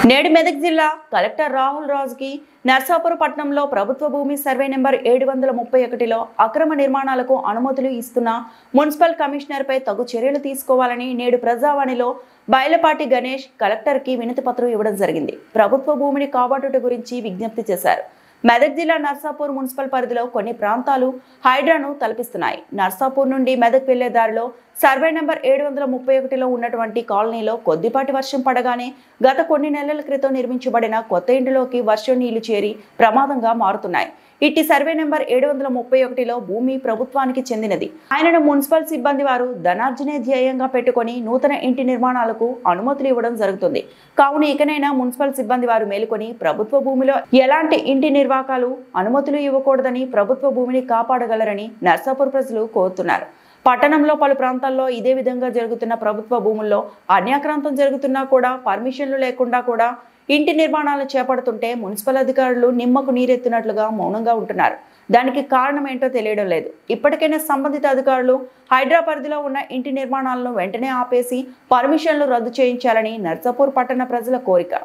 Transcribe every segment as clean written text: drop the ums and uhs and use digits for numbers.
నేడు మెదక్ జిల్లా కలెక్టర్ రాహుల్ రాజ్కి నర్సాపూర్ పట్టణంలో ప్రభుత్వ భూమి సర్వే నెంబర్ 731లో అక్రమ నిర్మాణాలకు అనుమతులు ఇస్తున్న మున్సిపల్ కమిషనర్పై తగు చర్యలు తీసుకోవాలని నేడు ప్రజావాణిలో బైలపాటి గణేష్ కలెక్టర్కి వినతి పత్రం ఇవ్వడం జరిగింది. ప్రభుత్వ భూమిని కాపాడుట గురించి విజ్ఞప్తి చేశారు. మెదక్ జిల్లా నర్సాపూర్ మున్సిపల్ పరిధిలో కొన్ని ప్రాంతాలు హైడ్రాను తలపిస్తున్నాయి. నర్సాపూర్ నుండి మెదక్ వెళ్లే దారిలో సర్వే నెంబర్ 731లో ఉన్నటువంటి కాలనీలో కొద్దిపాటి వర్షం పడగానే గత కొన్ని నెలల క్రితం నిర్మించబడిన కొత్త ఇంటిలోకి వర్షం నీళ్లు చేరి ప్రమాదంగా మారుతున్నాయి. ఇట్టి సర్వే నెంబర్ 731లో భూమి ప్రభుత్వానికి చెందినది. ఆయనను మున్సిపల్ సిబ్బంది వారు ధనార్జనే ధ్యేయంగా పెట్టుకుని నూతన ఇంటి నిర్మాణాలకు అనుమతులు ఇవ్వడం జరుగుతుంది. కావున ఇకనైనా మున్సిపల్ సిబ్బంది వారు మేలుకొని ప్రభుత్వ భూమిలో ఎలాంటి ఇంటి నిర్వాకాలు అనుమతులు ఇవ్వకూడదని ప్రభుత్వ భూమిని కాపాడగలరని నర్సాపూర్ ప్రజలు కోరుతున్నారు. పట్టణంలో పలు ప్రాంతాల్లో ఇదే విధంగా జరుగుతున్న ప్రభుత్వ భూముల్లో అన్యాక్రాంతం జరుగుతున్నా కూడా పర్మిషన్లు లేకుండా కూడా ఇంటి నిర్మాణాలు చేపడుతుంటే మున్సిపల్ అధికారులు నిమ్మకు నీరెత్తినట్లుగా మౌనంగా ఉంటున్నారు. దానికి కారణం ఏంటో తెలియడం లేదు. ఇప్పటికైనా సంబంధిత అధికారులు హైడ్రా పరిధిలో ఉన్న ఇంటి నిర్మాణాలను వెంటనే ఆపేసి పర్మిషన్లు రద్దు చేయించాలని నర్సాపూర్ పట్టణ ప్రజల కోరిక.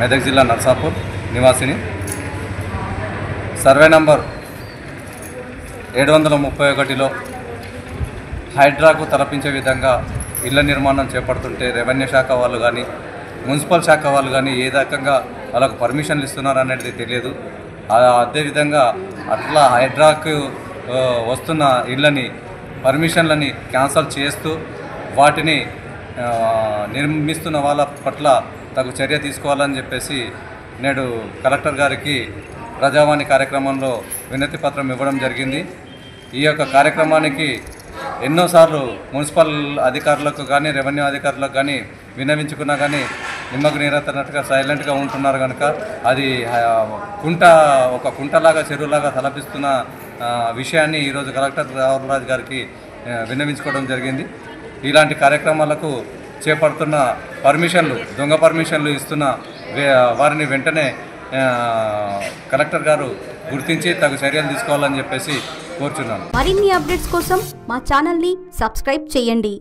మెదక్ జిల్లా నర్సాపూర్ నివాసిని. సర్వే నంబర్ 731లో హైడ్రాకు తలపించే విధంగా ఇళ్ల నిర్మాణం చేపడుతుంటే రెవెన్యూ శాఖ వాళ్ళు కానీ మున్సిపల్ శాఖ వాళ్ళు కానీ ఏ రకంగా వాళ్ళకు పర్మిషన్లు ఇస్తున్నారు అనేది తెలియదు. అదేవిధంగా అట్లా హైడ్రాకు వస్తున్న ఇళ్ళని పర్మిషన్లని క్యాన్సల్ చేస్తూ వాటిని నిర్మిస్తున్న వాళ్ళ పట్ల తగు చర్య తీసుకోవాలని చెప్పేసి నేడు కలెక్టర్ గారికి ప్రజావాణి కార్యక్రమంలో వినతి పత్రం ఇవ్వడం జరిగింది. ఈ యొక్క కార్యక్రమానికి ఎన్నోసార్లు మున్సిపల్ అధికారులకు కానీ రెవెన్యూ అధికారులకు కానీ విన్నవించుకున్నా కానీ నిమ్మకు నీరెత్తనట్టుగా సైలెంట్గా ఉంటున్నారు కనుక అది ఒక కుంటలాగా చెరువులాగా తలపిస్తున్న విషయాన్ని ఈరోజు కలెక్టర్ రాహుల్ రాజ్ గారికి విన్నవించుకోవడం జరిగింది. ఇలాంటి కార్యక్రమాలకు చేపడుతున్న పర్మిషన్లు దొంగ పర్మిషన్లు ఇస్తున్న వారిని వెంటనే కలెక్టర్ గారు గుర్తించి తగు చర్యలు తీసుకోవాలని చెప్పేసి కోరుచున్నాను. మరిన్ని అప్డేట్స్ కోసం మా ఛానల్ని సబ్స్క్రైబ్ చేయండి.